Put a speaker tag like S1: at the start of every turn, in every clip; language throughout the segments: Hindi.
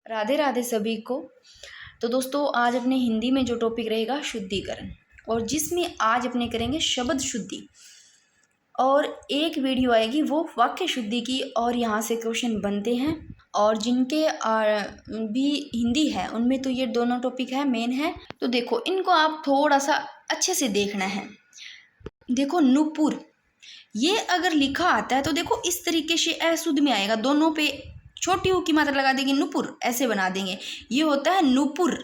S1: राधे राधे सभी को। तो दोस्तों आज अपने हिंदी में जो टॉपिक रहेगा शुद्धिकरण, और जिसमें आज अपने करेंगे शब्द शुद्धि, और एक वीडियो आएगी वो वाक्य शुद्धि की, और यहाँ से क्वेश्चन बनते हैं। और जिनके भी हिंदी है उनमें तो ये दोनों टॉपिक है, मेन है। तो देखो इनको आप थोड़ा सा अच्छे से देखना है। देखो नुपुर, ये अगर लिखा आता है तो देखो इस तरीके से अशुद्ध में आएगा, दोनों पे छोटी ऊ की मात्रा लगा देंगे, नुपुर ऐसे बना देंगे। ये होता है नुपुर।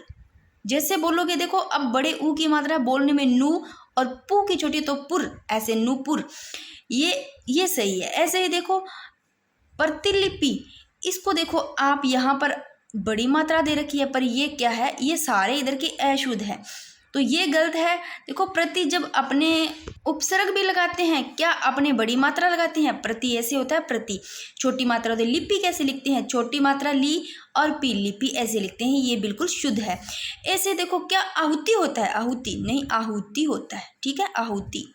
S1: जैसे बोलोगे देखो, अब बड़े ऊ की मात्रा बोलने में नू, और पू की छोटी तो पुर, ऐसे नुपुर। ये सही है। ऐसे ही देखो प्रतिलिपि, इसको देखो आप यहाँ पर बड़ी मात्रा दे रखी है, पर ये क्या है, ये सारे इधर के अशुद्ध है, तो ये गलत है। देखो प्रति जब अपने उपसर्ग भी लगाते हैं, क्या अपने बड़ी मात्रा लगाते हैं, प्रति ऐसे होता है प्रति। छोटी मात्रा होती है, लिपि कैसे लिखते हैं, छोटी मात्रा ली और पी, लिपि ऐसे लिखते हैं, ये बिल्कुल शुद्ध है। ऐसे देखो क्या आहुति होता है, आहुति नहीं आहुति होता है, ठीक है आहुति।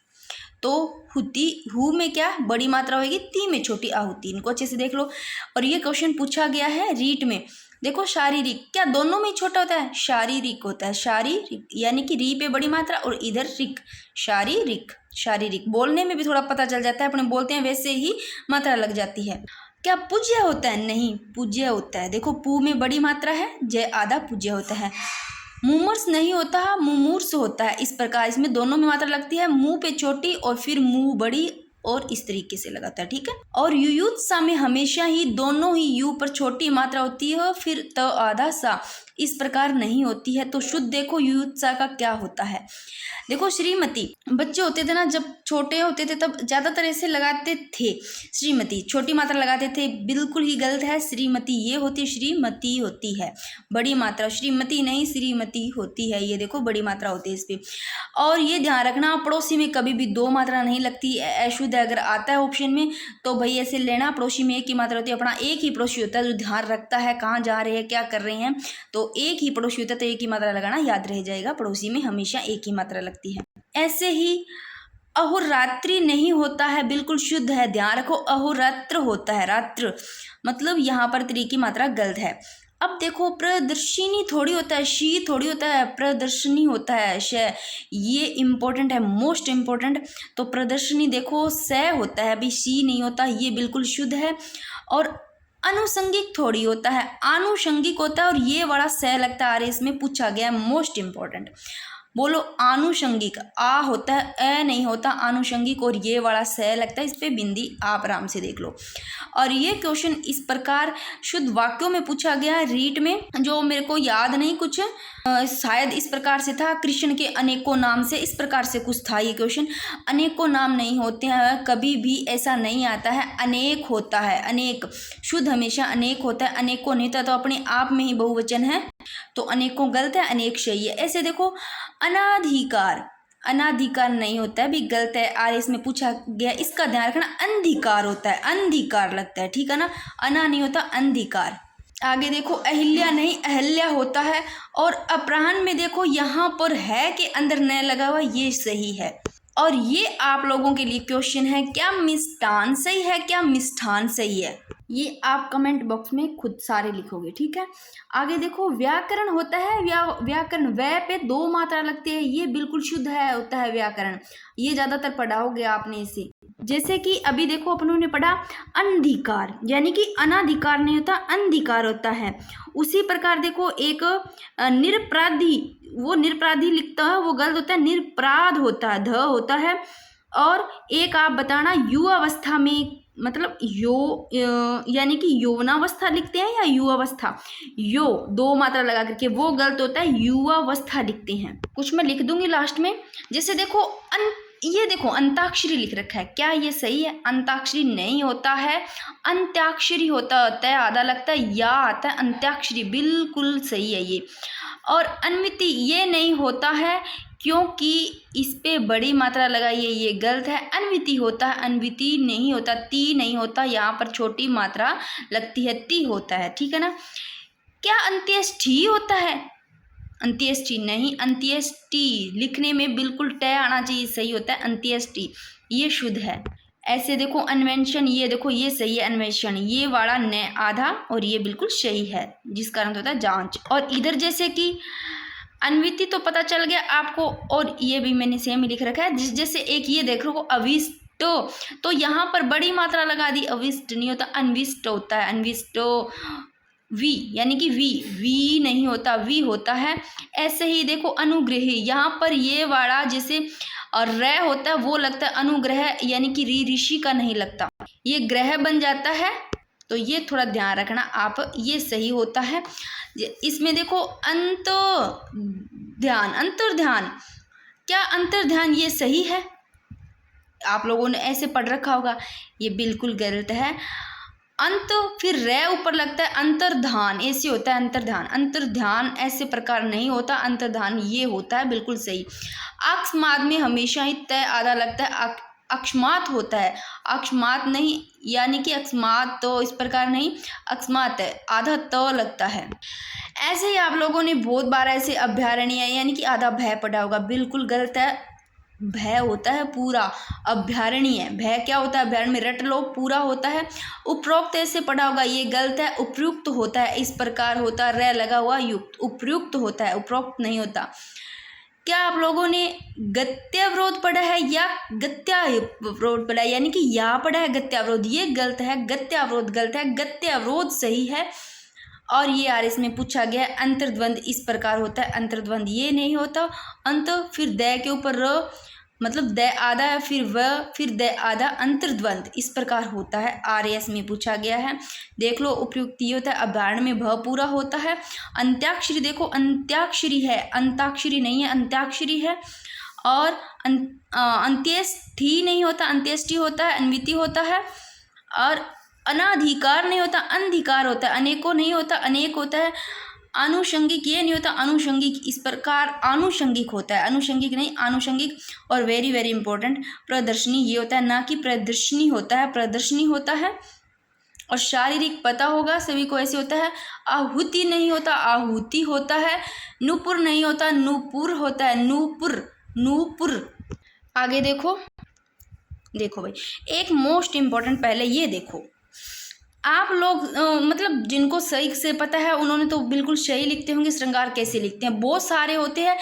S1: तो हुति, हु में क्या बड़ी मात्रा होगी, ती में छोटी आहुति। इनको अच्छे से देख लो। और ये क्वेश्चन पूछा गया है रीट में। देखो शारीरिक, क्या दोनों में छोटा होता है, शारीरिक होता है, शारीरिक यानी कि री पे बड़ी मात्रा और इधर रिक, शारीरिक। शारीरिक बोलने में भी थोड़ा पता चल जाता है, अपने बोलते हैं वैसे ही मात्रा लग जाती है। क्या पूज्य होता है, नहीं पूज्य होता है। देखो पू में बड़ी मात्रा है, जय आधा पूज्य होता है। मुमूर्ष नहीं होता, मुमूर्ष होता है। इस प्रकार इसमें दोनों में मात्रा लगती है, मुंह पे छोटी और फिर मुंह बड़ी, और इस तरीके से लगाता है, ठीक है। और युयुत्सा में हमेशा ही दोनों ही यू पर छोटी मात्रा होती है, फिर त आधा सा, इस प्रकार नहीं होती है। तो शुद्ध देखो युयुत्सा का क्या होता है। देखो श्रीमती, बच्चे होते थे ना जब छोटे होते थे तब ज्यादातर ऐसे लगाते थे, श्रीमती छोटी मात्रा लगाते थे, बिल्कुल ही गलत है। श्रीमती ये होती है, श्रीमती होती है बड़ी मात्रा, श्रीमती नहीं श्रीमती होती है। ये देखो बड़ी मात्रा होती है इस पे। और ये ध्यान रखना, पड़ोसी में कभी भी दो मात्रा नहीं लगती, अशुद्ध अगर आता है ऑप्शन में तो भाई ऐसे लेना, पड़ोसी में एक ही मात्रा होती है। अपना एक ही पड़ोसी होता है जो ध्यान रखता है कहाँ जा रहे हैं क्या कर रहे हैं, तो एक ही पड़ोसी होता है, तो एक ही मात्रा लगाना, याद रह जाएगा, पड़ोसी में हमेशा एक ही मात्रा लगती है। ऐसे ही अहोरात्रि नहीं होता है, बिल्कुल शुद्ध है, ध्यान रखो। अहोरात्र होता है, रात्र मतलब यहाँ पर त्री की मात्रा गलत है। अब देखो प्रदर्शिनी थोड़ी होता है, शी थोड़ी होता है, प्रदर्शनी होता है, श। ये इम्पोर्टेंट है, मोस्ट इम्पोर्टेंट। तो प्रदर्शनी देखो स होता है, अभी शी नहीं होता, ये बिल्कुल शुद्ध है। और अनुषंगिक थोड़ी होता है, आनुषंगिक होता है, और ये बड़ा स लगता है, इसमें पूछा गया है, मोस्ट इम्पोर्टेंट। बोलो आनुषंगिक, आ होता है ए नहीं होता, आनुषंगिक, और ये वाला स लगता है, इस पे बिंदी आप आराम से देख लो। और ये क्वेश्चन इस प्रकार शुद्ध वाक्यों में पूछा गया है रीट में, जो मेरे को याद नहीं, कुछ शायद इस प्रकार से था, कृष्ण के अनेकों नाम से, इस प्रकार से कुछ था ये क्वेश्चन। अनेकों नाम नहीं होते हैं, कभी भी ऐसा नहीं आता है, अनेक होता है, अनेक। शुद्ध हमेशा अनेक होता है, अनेकों नहीं होता, तो अपने आप में ही बहुवचन है, तो अनेकों गलत है, अनेक सही है। ऐसे देखो अनाधिकार, अनाधिकार नहीं होता है, भी गलत है, आर इसमें पूछा गया, इसका ध्यान रखना। अंधिकार होता है, अंधिकार लगता है, ठीक है ना, अना नहीं होता, अंधिकार। आगे देखो अहिल्या नहीं अहल्या होता है। और अपराह्न में देखो यहाँ पर है के अंदर न लगा हुआ, ये सही है। और ये आप लोगों के लिए क्वेश्चन है, क्या मिष्टान सही है, क्या मिष्ठान सही है, ये आप कमेंट बॉक्स में खुद सारे लिखोगे, ठीक है। आगे देखो व्याकरण होता है, व्याकरण वै पे दो मात्रा लगती है, ये बिल्कुल शुद्ध है, होता है व्याकरण, ये ज्यादातर पढ़ाओगे आपने इसे। जैसे कि अभी देखो अपनों ने पढ़ा अंधिकार, यानी कि अनाधिकार नहीं होता, अंधिकार होता है। उसी प्रकार देखो एक निरपराधी, वो निरपराधी लिखता है, वो गलत होता है, निरपराध होता है, ध होता है। और एक आप बताना युवावस्था में, मतलब यानी कि यौवनावस्था लिखते हैं या युवावस्था, यो दो मात्रा लगा करके, वो गलत होता है, युवावस्था लिखते हैं। कुछ मैं लिख दूंगी लास्ट में। जैसे देखो ये देखो अंताक्षरी लिख रखा है, क्या ये सही है, अंताक्षरी नहीं होता है, अंत्याक्षरी होता है, आधा लगता है, या आता है, अंत्याक्षरी बिल्कुल सही है ये। और अन्विति ये नहीं होता है, क्योंकि इस पे बड़ी मात्रा लगाई है, ये गलत है। अन्विति होता है, अन्विति नहीं होता, ती नहीं होता, यहाँ पर छोटी मात्रा लगती है, ती होता है, ठीक है ना। क्या अंत्येष्टि होता है, अंत्येष्टि नहीं, अंत्येष्टि लिखने में बिल्कुल ट आना चाहिए, सही होता है अंत्येष्टि, ये शुद्ध है। ऐसे देखो अन्वेषण, ये देखो ये सही है अन्वेषण, ये वाला न आधा और ये बिल्कुल सही है, जिसका अर्थ होता है जांच। और इधर जैसे कि अन्विति तो पता चल गया आपको, और ये भी मैंने सेम ही लिख रखा है। जैसे एक ये देख रहे हो अविष्टो, तो यहाँ पर बड़ी मात्रा लगा दी, अविष्ट नहीं होता अनविष्ट होता है, अनविष्टो वी यानी कि वी नहीं होता वी होता है। ऐसे ही देखो अनुग्रही, यहाँ पर ये वाला जैसे और र होता है वो लगता है अनुग्रह, यानी कि ऋषि का नहीं लगता, ये ग्रह बन जाता है। तो ये थोड़ा ध्यान रखना आप, ये सही होता है। इसमें देखो अंतर्ध्यान, अंतर्ध्यान, क्या अंतर्ध्यान ये सही है? आप लोगों ने ऐसे पढ़ रखा होगा, ये बिल्कुल गलत है। अंत फिर रे ऊपर लगता है, अंतर्धान ऐसे होता है, अंतर्धान, अंतर्ध्यान ऐसे प्रकार नहीं होता, अंतर्धान ये होता है बिल्कुल सही। अकस्मात में हमेशा ही तय आधा लगता है, अकस्मात होता है, अकस्मात नहीं, यानी कि अकस्मात तो इस प्रकार नहीं, अकस्मात है आधा तो लगता है। ऐसे ही आप लोगों ने बहुत बार ऐसे अभ्यारण्य यानी कि आधा भय पढ़ा होगा, बिल्कुल गलत है। भय होता है पूरा, अभ्यारण्य भय क्या होता है, अभ्यारण्य में रट लो पूरा होता है। उपरोक्त ऐसे पढ़ा होगा, ये गलत है, उपयुक्त होता है, इस प्रकार होता है, रे लगा हुआ युक्त, उपयुक्त होता है, उपरोक्त नहीं होता। क्या आप लोगों ने गत्यावरोध पढ़ा है या गत्यावरोध पढ़ा है, यानी कि या पढ़ा है गत्यावरोध, ये गलत है, गत्यावरोध गलत है, गत्यावरोध सही है। और ये आर इसमें पूछा गया है, अंतर्द्वंद इस प्रकार होता है, अंतर्द्वंद ये नहीं होता। अंत फिर द के ऊपर र, मतलब द आधा है, फिर व, फिर द आधा, अंतर्द्वंद इस प्रकार होता है, आर एस में पूछा गया है। देख लो उपयुक्त ये होता है, अभ्यारण में भ पूरा होता है। अंत्याक्षरी देखो अंत्याक्षरी है, अंताक्षरी नहीं है, अंत्याक्षरी है। और अंत्येष्टि नहीं होता, अंत्येष्टि होता है, अन्विति होता है। और अनाधिकार नहीं होता, अंधिकार होता है, अनेकों नहीं होता, अनेक होता है। आनुषंगिक ये नहीं होता, आनुषंगिक इस प्रकार आनुषंगिक होता है, अनुषंगिक नहीं आनुषंगिक। और वेरी वेरी इंपॉर्टेंट प्रदर्शनी ये होता है, ना कि प्रदर्शनी होता है, प्रदर्शनी होता है। और शारीरिक पता होगा सभी को, ऐसे होता है। आहुति नहीं होता, आहुति होता है। नूपुर नहीं होता, नूपुर होता है, नूपुर, नूपुर। आगे देखो, देखो भाई एक मोस्ट इम्पॉर्टेंट, पहले ये देखो आप लोग मतलब जिनको सही से पता है उन्होंने तो बिल्कुल सही लिखते होंगे। श्रृंगार कैसे लिखते हैं, बहुत सारे होते हैं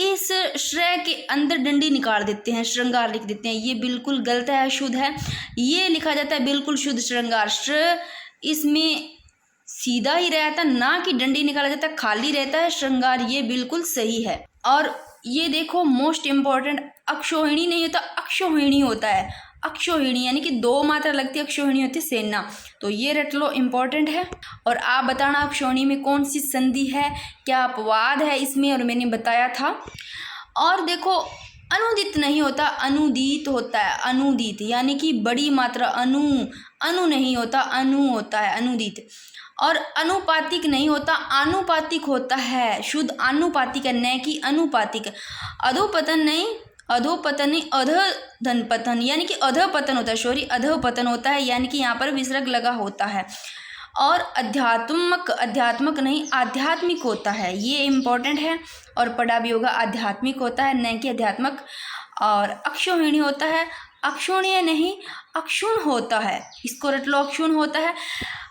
S1: इस श्रेय के अंदर डंडी निकाल देते हैं, श्रृंगार लिख देते हैं, ये बिल्कुल गलत है, शुद्ध है। ये लिखा जाता है बिल्कुल शुद्ध श्रृंगार, श्र इसमें सीधा ही रहता, ना कि डंडी निकाला जाता, खाली रहता है श्रृंगार, ये बिल्कुल सही है। और ये देखो मोस्ट इम्पॉर्टेंट, अक्षोहिणी नहीं होता, अक्षोहिणी होता है, अक्षोहिणी यानी कि दो मात्रा लगती है, अक्षोहिणी होती है सेना, तो ये रट लो इम्पॉर्टेंट है। और आप बताना अक्षोहिणी में कौन सी संधि है, क्या अपवाद है इसमें, और मैंने बताया था। और देखो अनुदित नहीं होता, अनुदीत होता है, अनुदीत यानी कि बड़ी मात्रा, अनु, अनु नहीं होता, अनु होता है, अनुदीत। और अनुपातिक नहीं होता, आनुपातिक होता है, शुद्ध आनुपातिक है, न कि अनुपातिक। अधोपतन नहीं, अधोपतन नहीं, अधोधन पतन यानी कि अधोपतन होता है, सॉरी अधोपतन होता है, यानी कि यहाँ पर विसर्ग लगा होता है। और अध्यात्मक, अध्यात्मक नहीं आध्यात्मिक होता है, ये इम्पोर्टेंट है। और पढ़ा भी होगा, आध्यात्मिक होता है न कि अध्यात्मक। और अक्षोहिणी होता है, अक्षुण्य नहीं अक्षुण होता है, इसको रट लो, अक्षुण होता है।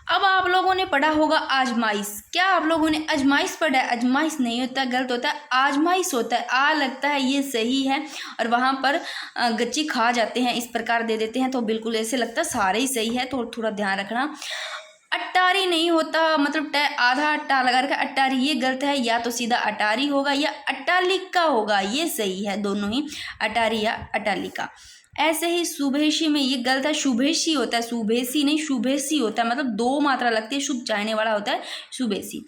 S1: अब आप लोगों ने पढ़ा होगा आजमाइश, क्या आप लोगों ने अजमाइश पढ़ा है? अजमाइश नहीं होता, गलत होता है, आजमाइश होता है, आ लगता है, ये सही है। और वहाँ पर गच्ची खा जाते हैं, इस प्रकार दे देते हैं, तो बिल्कुल ऐसे लगता है सारे ही सही है, तो थोड़ा ध्यान रखना। अट्टारी नहीं होता, मतलब ट आधा अट्टा लगा रखा, अट्टारी ये गलत है, या तो सीधा अटारी होगा या अट्टालिका होगा, ये सही है, दोनों ही अटारी या अटालिका। ऐसे ही सुभेशी में ये गलत है, शुभेशी होता है, सुभेशी नहीं शुभेशी होता है, मतलब दो मात्रा लगती है, शुभ चाहने वाला होता है शुभेशी।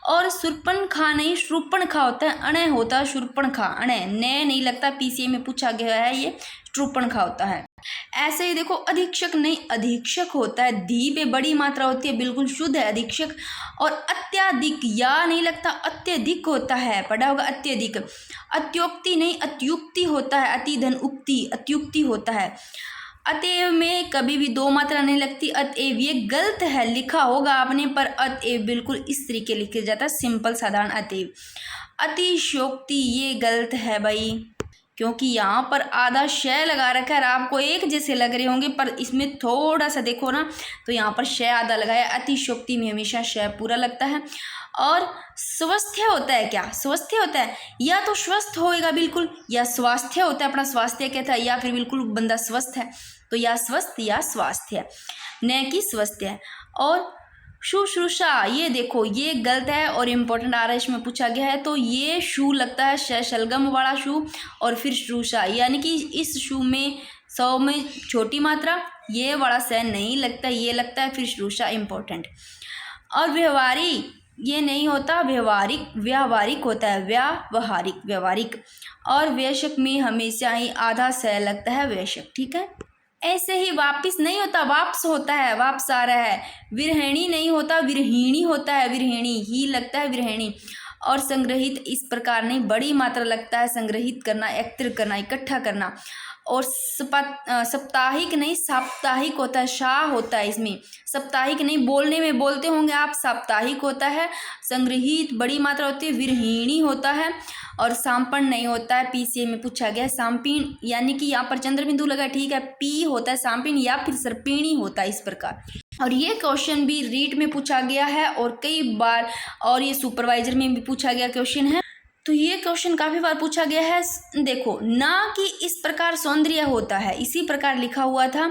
S1: और सुर्पणखा नहीं शूर्पणखा होता है, अणय होता है शूर्पणखा, अणय न नहीं लगता, पीसीए में पूछा गया है, ये शूर्पणखा होता है। ऐसे ही देखो अधीक्षक नहीं अधीक्षक होता है, धी पे बड़ी मात्रा होती है, बिल्कुल शुद्ध है अधीक्षक। और अत्याधिक या नहीं लगता, अत्यधिक होता है, पढ़ा होगा अत्यधिक। अत्युक्ति नहीं अत्युक्ति होता है, अतिधन उक्ति अत्युक्ति होता है। अतएव में कभी भी दो मात्रा नहीं लगती, अतएव ये गलत है, लिखा होगा आपने, पर अतएव बिल्कुल इस तरीके लिखा जाता है, सिंपल साधारण अतएव। अतिशयोक्ति ये गलत है भाई, क्योंकि यहाँ पर आधा श लगा रखा है। आपको एक जैसे लग रहे होंगे पर इसमें थोड़ा सा देखो ना, तो यहाँ पर श आधा लगाया। अतिशयोक्ति में हमेशा श पूरा लगता है। और स्वास्थ्य होता है क्या? स्वास्थ्य होता है या तो स्वस्थ होएगा बिल्कुल, या स्वास्थ्य होता है, अपना स्वास्थ्य कहता है, या फिर बिल्कुल बंदा स्वस्थ है, तो या स्वस्थ या स्वास्थ्य, न कि स्वास्थ्य है। और शुश्रूषा, ये देखो ये गलत है और इम्पोर्टेंट आ रहा है, इसमें पूछा गया है। तो ये शू लगता है शलगम वाला शू, और फिर श्रूषा, यानी कि इस शू में सौ में छोटी मात्रा, ये वाला स नहीं लगता, ये लगता है फिर श्रूषा इम्पोर्टेंट। और व्यवहारिक, ये नहीं होता, व्यवहारिक व्यावहारिक होता है, व्यवहारिक। और वयस्क में हमेशा ही आधा स लगता है, वयस्क, ठीक है। ऐसे ही वापिस नहीं होता, वापस होता है, वापस आ रहा है। विरहिणी नहीं होता, विरहिणी होता है, विरहिणी ही लगता है, विरहिणी। और संग्रहित इस प्रकार नहीं, बड़ी मात्रा लगता है, संग्रहित करना, एकत्रित करना, इकट्ठा करना। और साप्ताहिक नहीं, साप्ताहिक होता है, शाह होता है इसमें, साप्ताहिक नहीं, बोलने में बोलते होंगे आप, साप्ताहिक होता है। संग्रहित बड़ी मात्रा होती है, विरहिणी होता है। और सांपण नहीं होता है, पीसीए में पूछा गया है। सांपीण यानी कि यहाँ पर चंद्र बिंदु लगा, ठीक है, पी होता है सांपीण, या फिर सर्पीणी होता है, इस प्रकार। और ये क्वेश्चन भी रीट में पूछा गया है और कई बार, और ये सुपरवाइजर में भी पूछा गया क्वेश्चन है। तो ये क्वेश्चन काफ़ी बार पूछा गया है। देखो, ना कि इस प्रकार सौंदर्य होता है, इसी प्रकार लिखा हुआ था,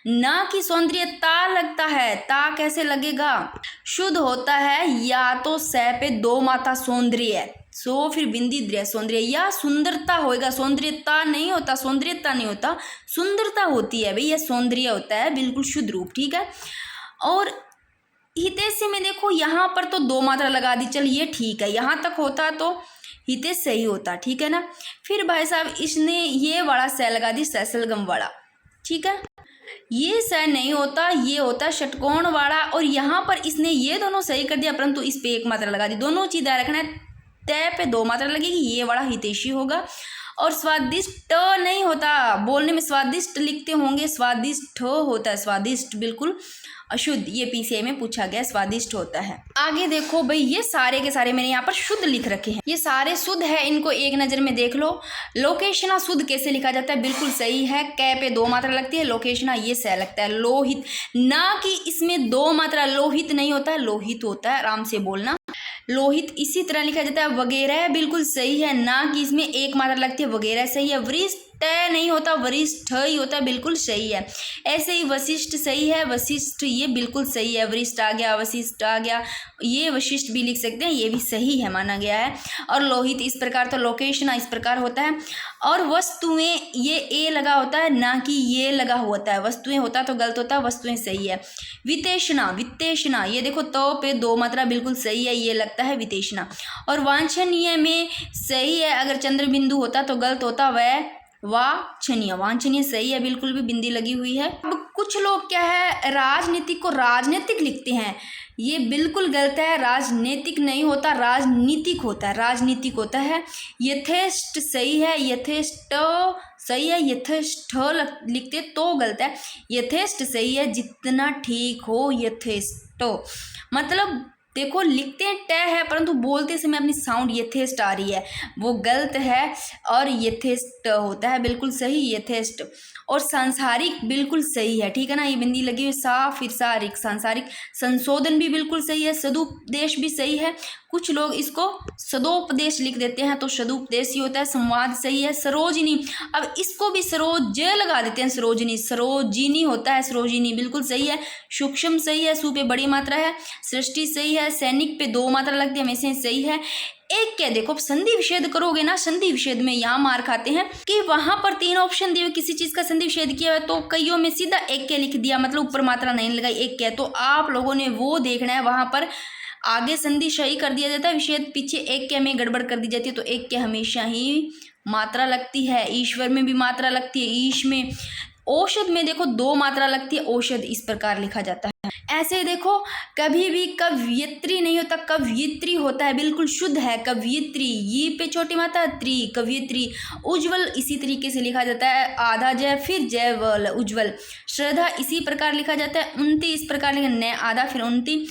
S1: ना कि सौंदर्यता लगता है, ता कैसे लगेगा? शुद्ध होता है या तो स पे दो मात्रा सौंदर्य, सो फिर बिंदी द्रय सौंदर्य, या सुंदरता होएगा, सौंदर्यता नहीं होता, सौंदर्यता नहीं होता, सुंदरता होती है भाई, यह सौंदर्य होता है, बिल्कुल शुद्ध रूप, ठीक है। और हितैषी में देखो यहाँ पर तो दो मात्रा लगा दी, चल ये ठीक है, यहाँ तक होता तो हिते सही होता, ठीक है ना। फिर भाई साहब इसने ये वाला स लगा दी, सलगम वाला, ठीक है। ये स नहीं होता, ये होता षटकोण वाला। और यहाँ पर इसने ये दोनों सही कर दिया, परंतु इस पे एक मात्रा लगा दी। दोनों चीज़ ध्यान रखना है, तय पे दो मात्रा लगेगी, ये वाला हितैषी होगा। और स्वादिष्ट नहीं होता, बोलने में स्वादिष्ट लिखते होंगे, स्वादिष्ट होता है, स्वादिष्ट बिल्कुल अशुद्ध, ये पीसीआई में पूछा गया, स्वादिष्ट होता है। आगे देखो भाई, ये सारे के सारे मैंने यहाँ पर शुद्ध लिख रखे हैं, ये सारे शुद्ध है, इनको एक नज़र में देख लो। लोकेशना शुद्ध कैसे लिखा जाता है? बिल्कुल सही है, कै पे दो मात्रा लगती है, लोकेशना ये सह लगता है। लोहित, ना कि इसमें दो मात्रा, लोहित नहीं होता है, लोहित होता है, आराम से बोलना, लोहित इसी तरह लिखा जाता है। वगैरह बिल्कुल सही है, ना कि इसमें एक मात्रा लगती है, वगैरह सही है। वरिष्ठ नहीं होता, वरिष्ठ ही होता है, बिल्कुल सही है। ऐसे ही वशिष्ठ सही है, वशिष्ठ ये बिल्कुल सही है, वरिष्ठ आ गया, वशिष्ठ आ गया, ये वशिष्ठ भी लिख सकते हैं, ये भी सही है, माना गया है। और लोहित इस प्रकार, तो लोकेशना इस प्रकार होता है। और वस्तुएं, ये ए लगा होता है, ना कि ये लगा होता है, वस्तुएं होता तो गलत होता, वस्तुएं सही है। वितेषणा, वितेषणा, ये देखो तो पे दो मात्रा बिल्कुल सही है, ये लगता है वितेषणा। और वांछनीय में सही है, अगर चंद्र बिंदु होता तो गलत होता, वह वांछनीय, वांछनीय सही है, बिल्कुल भी बिंदी लगी हुई है। अब कुछ लोग क्या है, राजनीतिक को राजनीतिक लिखते हैं, ये बिल्कुल गलत है, राजनीतिक नहीं होता, राजनीतिक होता है, राजनीतिक होता है। यथेष्ट सही है, यथेष्ट सही है, यथेष्ट लिखते तो गलत है, यथेष्ट सही है, जितना ठीक हो, यथेष्ट मतलब देखो लिखते हैं ट है, परंतु बोलते समय अपनी साउंड यथेष्ट आ रही है, वो गलत है। और यथेष्ट होता है, बिल्कुल सही, यथेष्ट। और सांसारिक बिल्कुल सही है, ठीक है ना, ये बिंदी लगी हुई, सा फिर सारिक, सांसारिक। संशोधन भी बिल्कुल सही है, सदुपदेश भी सही है, कुछ लोग इसको सदोपदेश लिख देते हैं, तो सदुपदेश ही होता है। संवाद सही है। सरोजिनी, अब इसको भी सरोज लगा देते हैं, सरोजिनी, सरोजिनी होता है, सरोजिनी बिल्कुल सही है। सूक्ष्म सही है, सु पे बड़ी मात्रा है। सृष्टि सही है, सैनिक पे दो मात्रा लगती है, हमेशा सही है। एक क्या देखो, संधि विच्छेद करोगे ना, संधि विच्छेद में यहाँ मार खाते हैं कि वहां पर तीन ऑप्शन दिए, किसी चीज का संधि विच्छेद किया है, तो कईयों में सीधा एक क्या लिख दिया, मतलब ऊपर मात्रा नहीं लगाई, एक क्या। तो आप लोगों ने वो देखना है, वहां पर आगे संधि सही कर दिया जाता है, विच्छेद पीछे एक क्या में गड़बड़ कर दी जाती है, तो एक क्या हमेशा ही मात्रा लगती है। ईश्वर में भी मात्रा लगती है, ईश में। औषध में देखो दो मात्रा लगती है, औषध इस प्रकार लिखा जाता है। ऐसे देखो, कभी भी कवयित्री नहीं होता, कवयित्री होता है, बिल्कुल शुद्ध है, कवयित्री। ये पे छोटी मात्रा त्रि, कवयित्री। उज्ज्वल इसी तरीके से लिखा जाता है, आधा जय फिर जय वल, उज्ज्वल। श्रद्धा इसी प्रकार लिखा जाता है, उन्नति इस प्रकार लिखा, न आधा फिर उन्नति।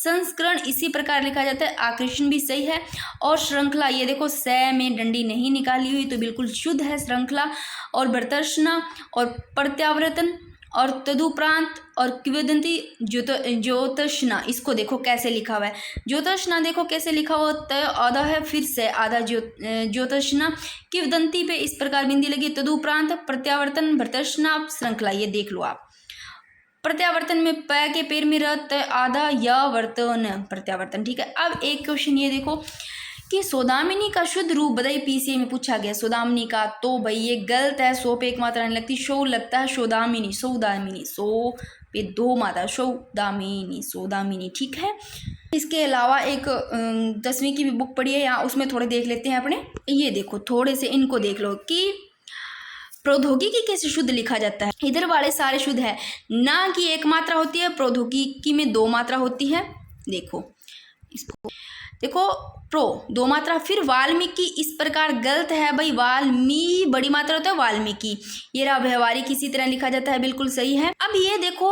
S1: संस्करण इसी प्रकार लिखा जाता है। आकर्षण भी सही है। और श्रृंखला, ये देखो स में डंडी नहीं निकाली हुई तो बिल्कुल शुद्ध है श्रृंखला। और वर्तर्षणा और प्रत्यावर्तन और तदुपरांत और किंवदंती ज्योतिषना, इसको देखो कैसे लिखा हुआ है। ज्योतिषना देखो कैसे लिखा हुआ, त आधा है, फिर से आधा ज्योतिषना। किंवदंती पे इस प्रकार बिंदी लगी। तदुपरांत प्रत्यावर्तन वर्तर्षना श्रृंखला, ये देख लो आप। प्रत्यावर्तन में प के पैर में रत आधा या वर्तन प्रत्यावर्तन, ठीक है। अब एक क्वेश्चन ये देखो कि सौदामिनी का शुद्ध रूप बताइए, पीसीए में पूछा गया सौदामिनी का, तो भाई ये गलत है। सो पे एक मात्रा नहीं लगती, शो लगता है सौदामिनी, सौदामिनी, सो पे दो मात्रा, सौदामिनी, सौदामिनी, ठीक है। इसके अलावा एक 10वीं की भी बुक पढ़ी है यहाँ, उसमें थोड़े देख लेते हैं अपने। ये देखो थोड़े से इनको देख लो कि प्रौद्योगिकी कैसे शुद्ध लिखा जाता है। इधर वाले सारे शुद्ध है, ना कि एक मात्रा होती है, प्रौद्योगिकी में दो मात्रा होती है। देखो इसको देखो, प्रो दो मात्रा, फिर वाल्मीकि इस प्रकार गलत है भाई, वाल्मी बड़ी मात्रा होता है वाल्मीकि। ये रहा व्यवहारिक इसी तरह लिखा जाता है, बिल्कुल सही है। अब ये देखो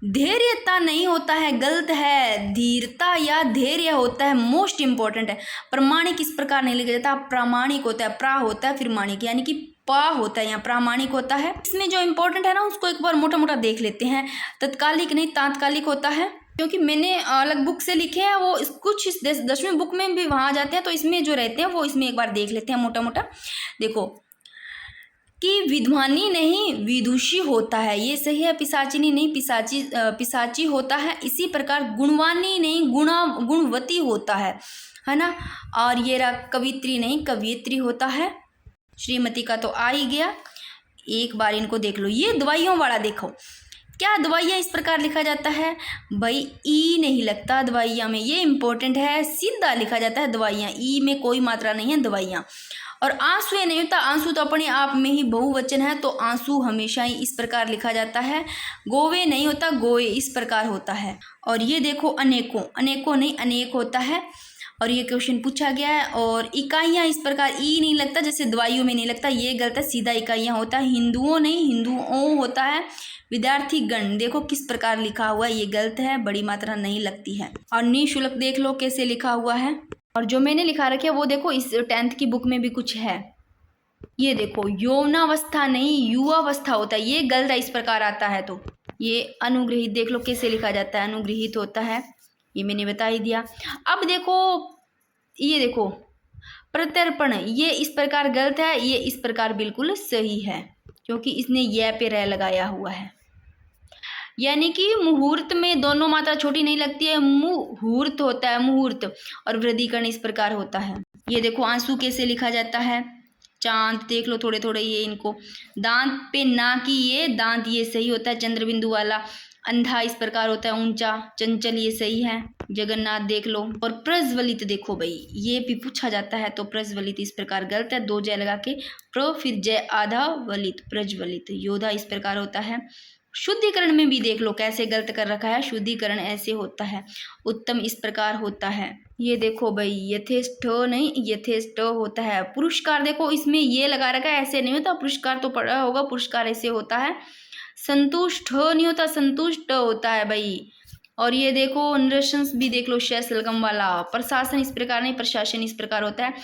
S1: धैर्यता नहीं होता है, गलत है, धीरता या धैर्य होता है, मोस्ट इंपॉर्टेंट है। प्रमाणिक इस प्रकार नहीं लिखा जाता, प्रामाणिक होता है, प्रा होता है फिर माणिक, यानी कि पा होता है यहाँ, प्रामाणिक होता है। इसमें जो इंपॉर्टेंट है ना उसको एक बार मोटा मोटा देख लेते हैं। तत्कालिक नहीं तात्कालिक होता है, क्योंकि मैंने अलग बुक से लिखे हैं, वो कुछ इस 10वीं बुक में भी वहाँ जाते हैं, तो इसमें जो रहते हैं वो इसमें एक बार देख लेते हैं मोटा मोटा। देखो कि विद्वानी नहीं विदुषी होता है, ये सही है। पिशाचिनी नहीं पिशाची होता है। इसी प्रकार गुणवानी नहीं गुणवती होता है ना। और ये रहा कवित्री नहीं कवियत्री होता है। श्रीमती का तो आ ही गया। एक बार इनको देख लो, ये दवाइयों वाला देखो, क्या दवाइयाँ इस प्रकार लिखा जाता है भाई, ई नहीं लगता दवाइयाँ में, ये इंपॉर्टेंट है, सीधा लिखा जाता है दवाइयाँ, ई में कोई मात्रा नहीं है दवाइयाँ। और आंसू ये नहीं होता, आंसू तो अपने आप में ही बहुवचन है, तो आंसू हमेशा ही इस प्रकार लिखा जाता है। गोवे नहीं होता, गोए इस प्रकार होता है। और ये देखो अनेकों, अनेकों नहीं अनेक होता है। और ये क्वेश्चन पूछा गया है। और इकाइयाँ इस प्रकार ई नहीं लगता, जैसे दवाइयों में नहीं लगता, ये गलत है, सीधा इकाइयाँ होता है। हिंदुओं नहीं हिंदुओं होता है। विद्यार्थी गण देखो किस प्रकार लिखा हुआ है, ये गलत है, बड़ी मात्रा नहीं लगती है। और निःशुल्क देख लो कैसे लिखा हुआ है। और जो मैंने लिखा रखा है वो देखो इस 10th की बुक में भी कुछ है। ये देखो यौवनावस्था नहीं युवावस्था होता है, ये गलत है, इस प्रकार आता है। तो ये अनुग्रहित देख लो कैसे लिखा जाता है, अनुग्रहित होता है, ये मैंने बता ही दिया। अब देखो ये देखो प्रत्यर्पण, ये इस प्रकार गलत है, ये इस प्रकार बिल्कुल सही है, क्योंकि इसने ये पे रह लगाया हुआ है। यानी कि मुहूर्त में दोनों मात्रा छोटी नहीं लगती है, मुहूर्त होता है मुहूर्त। और वृद्धिकरण इस प्रकार होता है। ये देखो आंसू कैसे लिखा जाता है, चांद देख लो थोड़े थोड़े, ये इनको दांत पे ना कि ये दांत, ये सही होता है चंद्र बिंदु वाला। अंधा इस प्रकार होता है ऊंचा, चंचल ये सही है। जगन्नाथ देख लो। और प्रज्वलित देखो भाई, ये भी पूछा जाता है, तो प्रज्वलित इस प्रकार गलत है, दो जय लगा के प्र फिर जय आधा वलित, प्रज्वलित। योद्धा इस प्रकार होता है। शुद्धिकरण में भी देख लो कैसे गलत कर रखा है, शुद्धिकरण ऐसे होता है। उत्तम इस प्रकार होता है। ये देखो भाई यथेष्ट नहीं यथेष्ट होता है। पुरस्कार देखो इसमें ये लगा रखा है, ऐसे नहीं होता, पुरस्कार तो पढ़ा होगा, पुरस्कार ऐसे होता है। संतुष्ट नहीं होता, संतुष्ट होता है भाई। और ये देखो नृशंस भी देख लो, शैसलगम वाला। प्रशासन इस प्रकार नहीं, प्रशासन इस प्रकार होता है।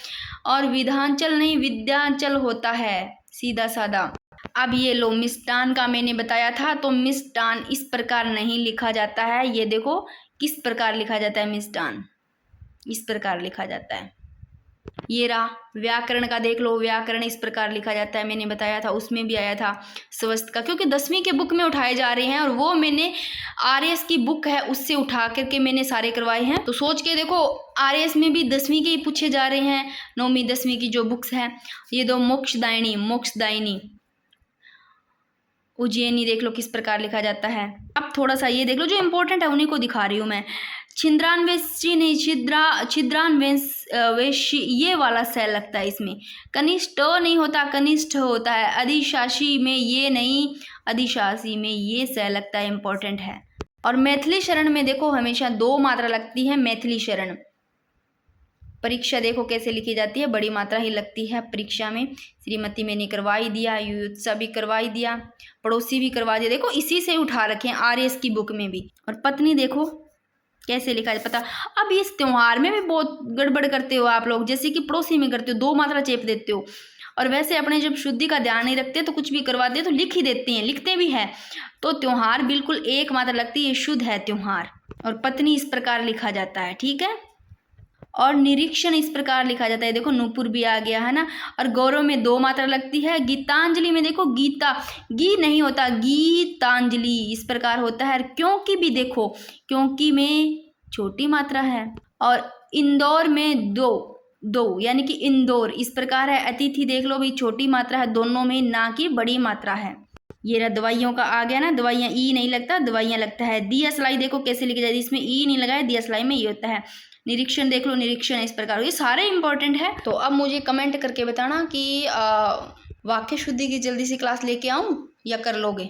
S1: और विधांचल नहीं विद्यांचल होता है, सीधा सादा। अब ये लो मिष्टान का मैंने बताया था, तो मिष्टान इस प्रकार नहीं लिखा जाता है। ये देखो किस प्रकार लिखा जाता है, मिष्टान इस प्रकार लिखा जाता है। ये रहा व्याकरण का देख लो, व्याकरण इस प्रकार लिखा जाता है, मैंने बताया था, उसमें भी आया था स्वस्थ का, क्योंकि 10वीं के बुक में उठाए जा रहे हैं और वो मैंने आरएस की बुक है उससे उठा करके मैंने सारे करवाए हैं। तो सोच के देखो आरएस में भी 10वीं के ही पूछे जा रहे हैं, 9वीं 10वीं की जो बुक्स हैं। ये दो मोक्षदायिनी उज्जैनी देख लो किस प्रकार लिखा जाता है। अब थोड़ा सा ये देख लो जो इंपॉर्टेंट है उन्हीं को दिखा रही हूँ मैं। छिद्रान्वेषी नहीं छिद्रान्वेषी ये वाला सै लगता है इसमें। कनिष्ठ नहीं होता, कनिष्ठ होता है। अधिशासी में ये नहीं, अधिशासी में ये सै लगता है, इंपॉर्टेंट है। और मैथिली शरण में देखो हमेशा दो मात्रा लगती है, मैथिली शरण। परीक्षा देखो कैसे लिखी जाती है, बड़ी मात्रा ही लगती है परीक्षा में। श्रीमती मैंने करवा ही दिया, युत्सा भी करवा ही दिया, पड़ोसी भी करवा दिया। देखो इसी से उठा रखे हैं आरएस की बुक में भी। और पत्नी देखो कैसे लिखा है पता। अब इस त्योहार में भी बहुत गड़बड़ करते हो आप लोग, जैसे कि पड़ोसी में करते हो, 2 मात्रा चेप देते हो। और वैसे अपने जब शुद्धि का ध्यान नहीं रखते तो कुछ भी करवाते हैं तो लिख ही देते हैं, लिखते भी हैं। तो त्योहार बिल्कुल एक मात्रा लगती है, शुद्ध है त्योहार। और पत्नी इस प्रकार लिखा जाता है, ठीक है। और निरीक्षण इस प्रकार लिखा जाता है, देखो नूपुर भी आ गया है ना। और गौरव में 2 मात्रा लगती है। गीतांजलि में देखो गीता, गी नहीं होता, गीतांजलि इस प्रकार होता है। क्योंकि भी देखो, क्योंकि में छोटी मात्रा है। और इंदौर में 2 यानी कि इंदौर इस प्रकार है। अतिथि देख लो भाई, छोटी मात्रा है दोनों में, ना कि बड़ी मात्रा है। ये रहा दवाइयों का आ गया ना, दवाइयाँ ई नहीं लगता, दवाइयाँ लगता है। दिया सलाई देखो कैसे लिखी जाती है, इसमें ई नहीं लगा है, दिया सलाई में ये होता है। निरीक्षण देख लो, निरीक्षण इस प्रकार, ये सारे इंपॉर्टेंट है। तो अब मुझे कमेंट करके बताना कि वाक्य शुद्धि की जल्दी से क्लास लेके आऊँ या कर लोगे।